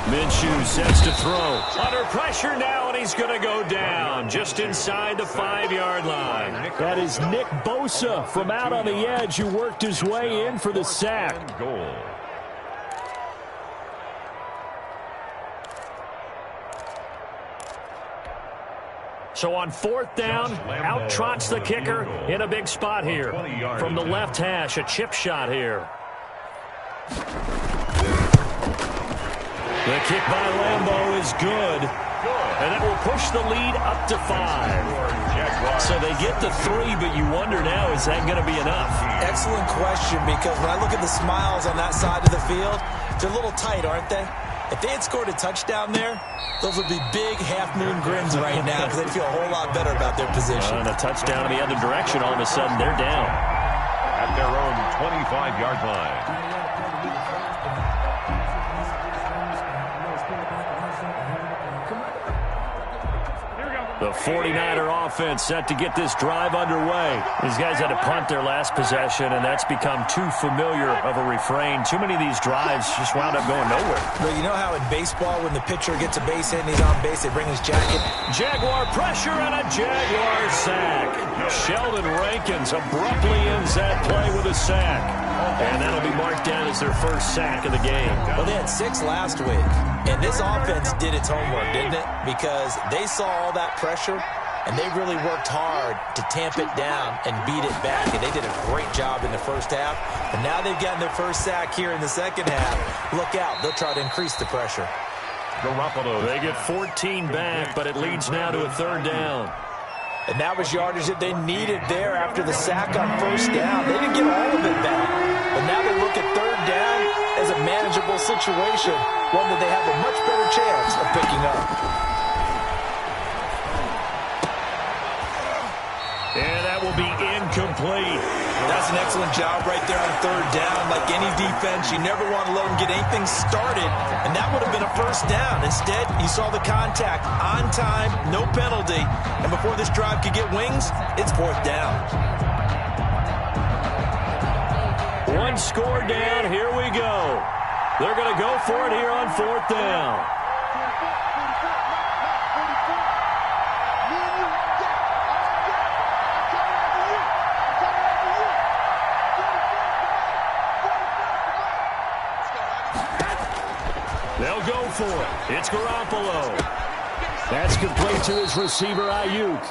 Minshew sets to throw. Under pressure now, and he's going to go down just inside the 5-yard line. That is Nick Bosa from out on the edge who worked his way in for the sack. Goal. So on 4th down, out trots the kicker in a big spot here. From the left hash, a chip shot here. The kick by Lambeau is good. And that will push the lead up to 5. So they get the 3, but you wonder now, is that going to be enough? Excellent question, because when I look at the smiles on that side of the field, they're a little tight, aren't they? If they had scored a touchdown there, those would be big half-moon grins right now because they'd feel a whole lot better about their position. And a touchdown in the other direction, all of a sudden they're down. At their own 25-yard line. The 49er offense set to get this drive underway. These guys had to punt their last possession, and that's become too familiar of a refrain. Too many of these drives just wound up going nowhere. Well, you know how in baseball, when the pitcher gets a base hit and he's on base, they bring his jacket? Jaguar pressure and a Jaguar sack. Sheldon Rankins abruptly ends that play with a sack. And that'll be marked down as their first sack of the game. Well, they had 6 last week. And this offense did its homework, didn't it? Because they saw all that pressure, and they really worked hard to tamp it down and beat it back. And they did a great job in the first half. And now they've gotten their first sack here in the second half. Look out. They'll try to increase the pressure. They get 14 back, but it leads now to a 3rd down. And that was yardage that they needed there after the sack on 1st down. They didn't get all of it back. But now they look at 3rd down as a manageable situation, one that they have a much better chance of picking up. And that will be incomplete. That's an excellent job right there on 3rd down. Like any defense, you never want to let them get anything started, and that would have been a 1st down. Instead, you saw the contact on time, no penalty, and before this drive could get wings, it's 4th down. 1 score down, here we go. They're going to go for it here on 4th down. They'll go for it. It's Garoppolo. That's complete to his receiver, Ayuk.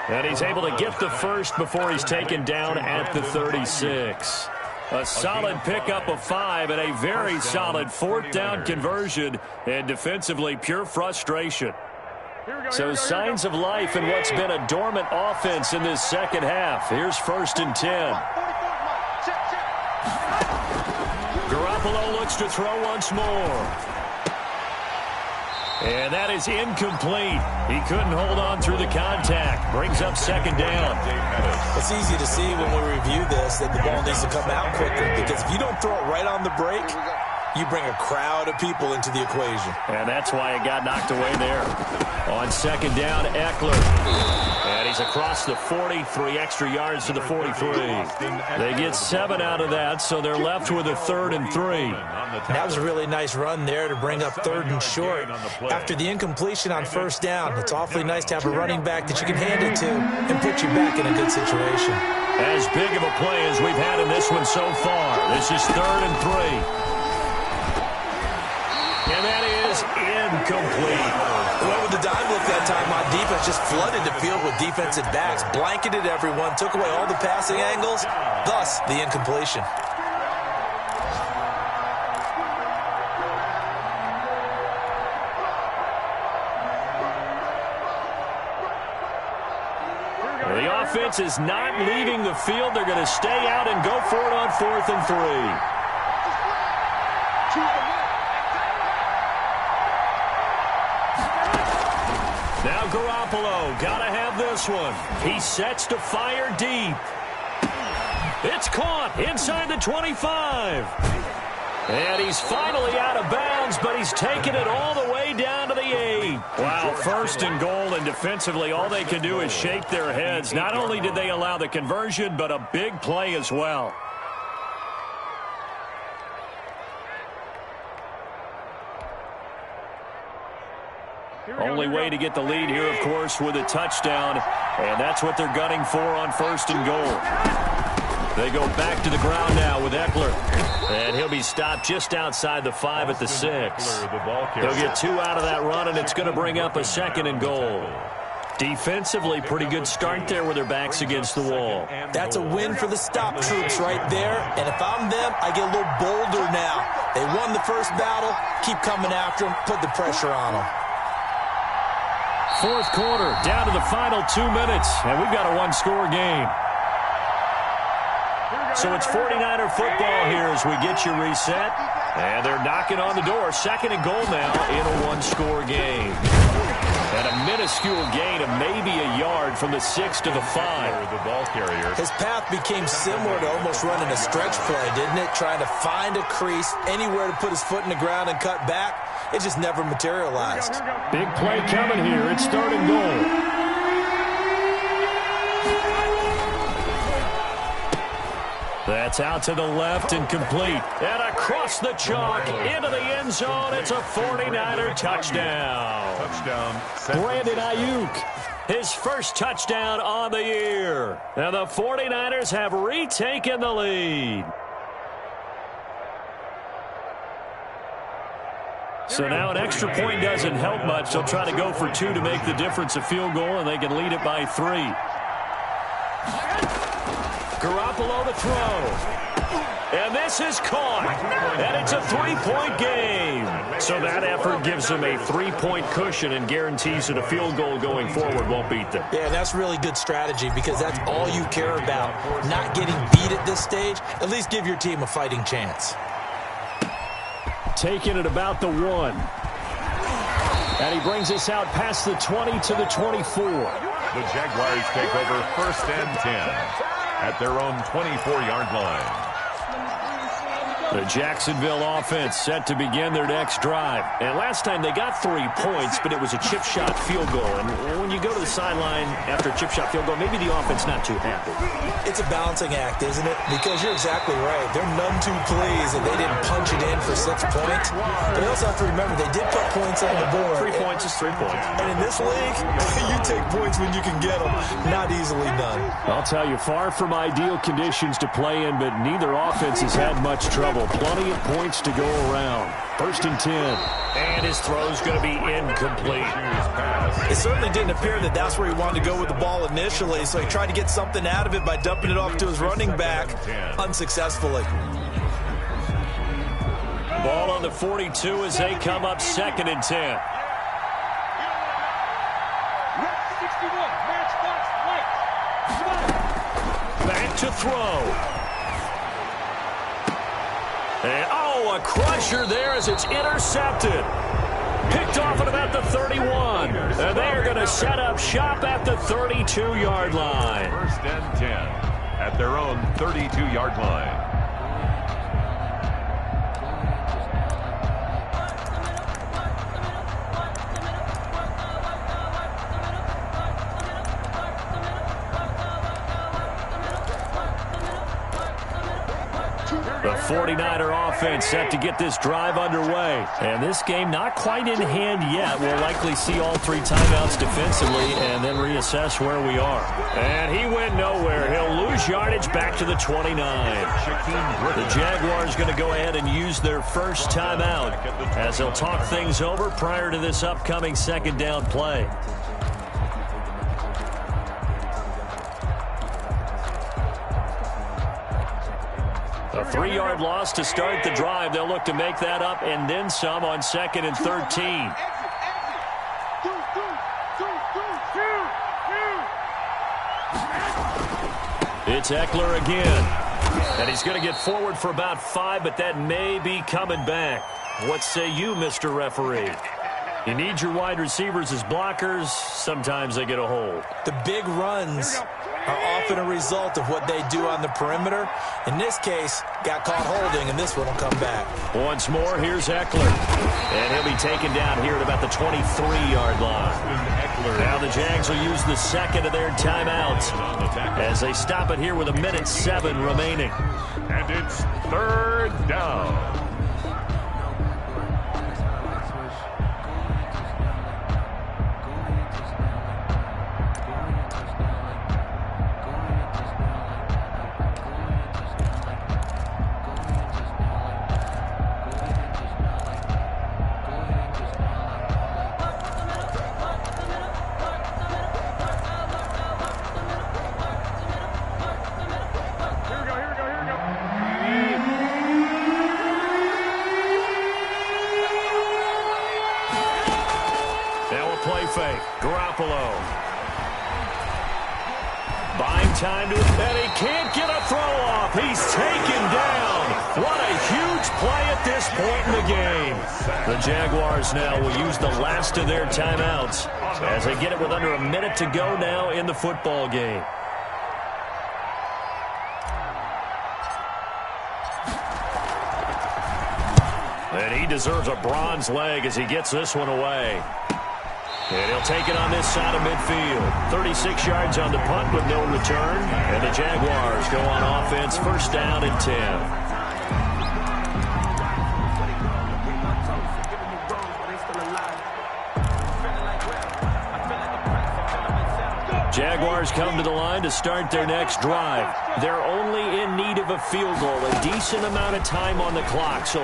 And he's able to get the first before he's taken down at the 36. A solid pickup of 5 and a very solid 4th down conversion, and defensively pure frustration. So signs of life in what's been a dormant offense in this second half. Here's 1st and 10. Garoppolo looks to throw once more. And that is incomplete. He couldn't hold on through the contact. Brings up 2nd down. It's easy to see when we review this that the ball needs to come out quicker, because if you don't throw it right on the break, you bring a crowd of people into the equation. And that's why it got knocked away there. On second down, Eckler. And he's across the 40, 3 extra yards to the 43. They get 7 out of that, so they're left with a 3rd and 3. That was a really nice run there to bring up 3rd and short. After the incompletion on first down, it's awfully nice to have a running back that you can hand it to and put you back in a good situation. As big of a play as we've had in this one so far. This is 3rd and 3. And that is incomplete. Went with the dime look that time on defense. Just flooded the field with defensive backs. Blanketed everyone. Took away all the passing angles. Thus, the incompletion. The offense is not leaving the field. They're going to stay out and go for it on 4th and 3. Now Garoppolo, gotta have this one. He sets to fire deep. It's caught inside the 25. And he's finally out of bounds, but he's taken it all the way down to the 8. Wow, 1st and goal, and defensively all they can do is shake their heads. Not only did they allow the conversion, but a big play as well. Only way to get the lead here, of course, with a touchdown. And that's what they're gunning for on 1st and goal. They go back to the ground now with Eckler. And he'll be stopped just outside the 5 at the 6. He'll get 2 out of that run, and it's going to bring up a 2nd and goal. Defensively, pretty good start there with their backs against the wall. That's a win for the stop troops right there. And if I'm them, I get a little bolder now. They won the first battle. Keep coming after them. Put the pressure on them. 4th quarter, down to the final 2 minutes, and we've got a 1-score game. So it's 49er football here as we get you reset. And they're knocking on the door. 2nd and goal now in a 1-score game. And a minuscule gain of maybe a yard from the 6 to the 5. The ball carrier. His path became similar to almost running a stretch play, didn't it? Trying to find a crease, anywhere to put his foot in the ground and cut back. It just never materialized. Big play coming here. It's 3rd and goal. That's out to the left and complete. And across the chalk into the end zone. It's a 49er touchdown. Brandon Ayuk, his first touchdown on the year. And the 49ers have retaken the lead. So now an extra point doesn't help much. They'll try to go for 2 to make the difference a field goal, and they can lead it by 3. Garoppolo to throw. And this is caught. And it's a 3-point game. So that effort gives them a 3-point cushion and guarantees that a field goal going forward won't beat them. Yeah, that's really good strategy because that's all you care about. Not getting beat at this stage. At least give your team a fighting chance. Taking it about the 1. And he brings us out past the 20 to the 24. The Jaguars take over 1st and 10 at their own 24-yard line. The Jacksonville offense set to begin their next drive. And last time they got 3 points, but it was a chip shot field goal. And when you go to the sideline after a chip shot field goal, maybe the offense not too happy. It's a balancing act, isn't it? Because you're exactly right. They're none too pleased that they didn't punch it in for 6 points. But you also have to remember, they did put points on the board. 3 points is 3 points. And in this league, you take points when you can get them. Not easily done. I'll tell you, far from ideal conditions to play in, but neither offense has had much trouble. Plenty of points to go around. 1st and 10. And his throw's going to be incomplete. It certainly didn't appear that that's where he wanted to go with the ball initially, so he tried to get something out of it by dumping it off to his running back unsuccessfully. Ball on the 42 as they come up 2nd and 10. Back to throw. And, a crusher there as it's intercepted. Picked off at about the 31. And they are going to set up shop at the 32-yard line. 1st and 10 at their own 32-yard line. The 49er offense set to get this drive underway. And this game not quite in hand yet. We'll likely see all 3 timeouts defensively and then reassess where we are. And he went nowhere. He'll lose yardage back to the 29. The Jaguars going to go ahead and use their first timeout as they'll talk things over prior to this upcoming second down play. A 3-yard loss to start the drive. They'll look to make that up and then some on 2nd and 13. It's Eckler again. And he's going to get forward for about 5, but that may be coming back. What say you, Mr. Referee? You need your wide receivers as blockers. Sometimes they get a hold. The big runs are often a result of what they do on the perimeter. In this case, got caught holding, and this one will come back. Once more, here's Eckler. And he'll be taken down here at about the 23-yard line. Now the Jags will use the second of their timeouts as they stop it here with 1:07 remaining. And it's 3rd down. Time to, and he can't get a throw off. He's taken down. What a huge play at this point in the game. The Jaguars now will use the last of their timeouts as they get it with under 1 minute to go now in the football game. And he deserves a bronze leg as he gets this one away. And he'll take it on this side of midfield. 36 yards on the punt with no return. And the Jaguars go on offense, 1st down and 10. Jaguars come to the line to start their next drive. They're only in need of a field goal, a decent amount of time on the clock. So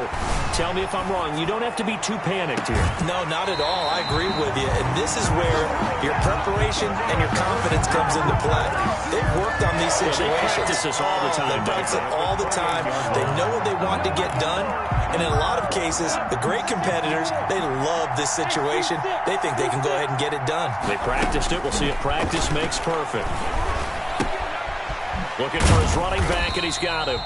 tell me if I'm wrong. You don't have to be too panicked here. No, not at all. I agree with you. And this is where your preparation and your confidence comes into play. They've worked on these situations. They practice this all the time. They practice it all the time. They know what they want to get done. And in a lot of cases, the great competitors, they love this situation. They think they can go ahead and get it done. They practiced it. We'll see if practice makes perfect. Looking for his running back, and he's got him.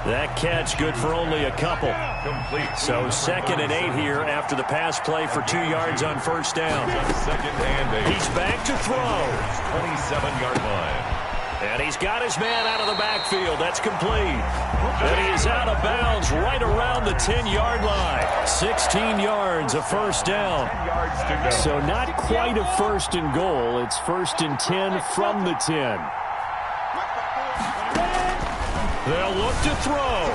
That catch good for only a couple. Complete. So 2nd and 8 here after the pass play for 2 yards on 1st down. 2nd and 8. He's back to throw. 27-yard line. And he's got his man out of the backfield. That's complete. And he is out of bounds right around the 10-yard line. 16 yards, a 1st down. So not quite a 1st and goal. It's 1st and 10 from the 10. They'll look to throw.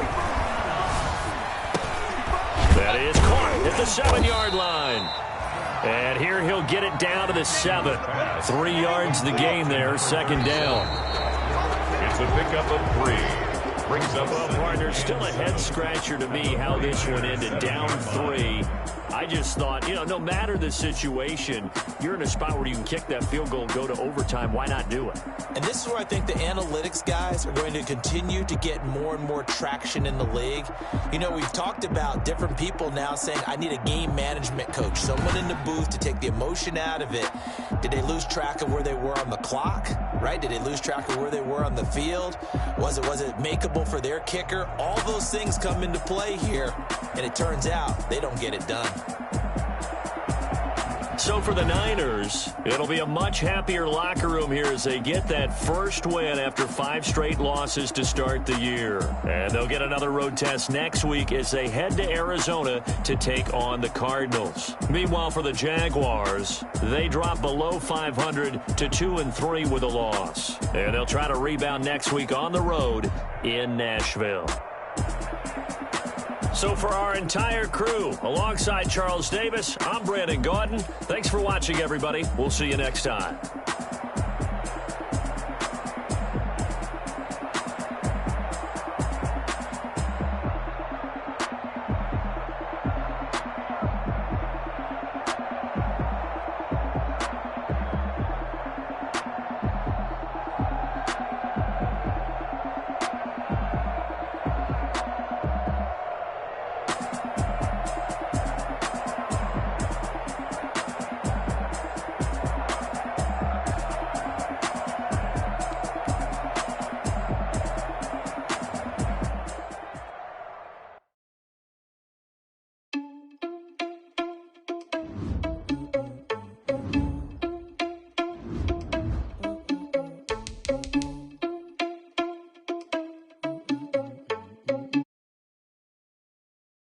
That is caught at the 7-yard line. And here he'll get it down to the 7. 3 yards the gain there, 2nd down. It's a pickup of 3. Brings up partner, still a head-scratcher to me how this one ended, down 3. I just thought, no matter the situation, you're in a spot where you can kick that field goal and go to overtime. Why not do it? And this is where I think the analytics guys are going to continue to get more and more traction in the league. We've talked about different people now saying, I need a game management coach, someone in the booth to take the emotion out of it. Did they lose track of where they were on the clock, right? Did they lose track of where they were on the field? Was it makeable for their kicker? All those things come into play here, and it turns out they don't get it done. So for the Niners, it'll be a much happier locker room here as they get that first win after 5 straight losses to start the year. And they'll get another road test next week as they head to Arizona to take on the Cardinals. Meanwhile, for the Jaguars, they drop below 500 to 2-3 with a loss. And they'll try to rebound next week on the road in Nashville. So for our entire crew, alongside Charles Davis, I'm Brandon Gaudin. Thanks for watching, everybody. We'll see you next time.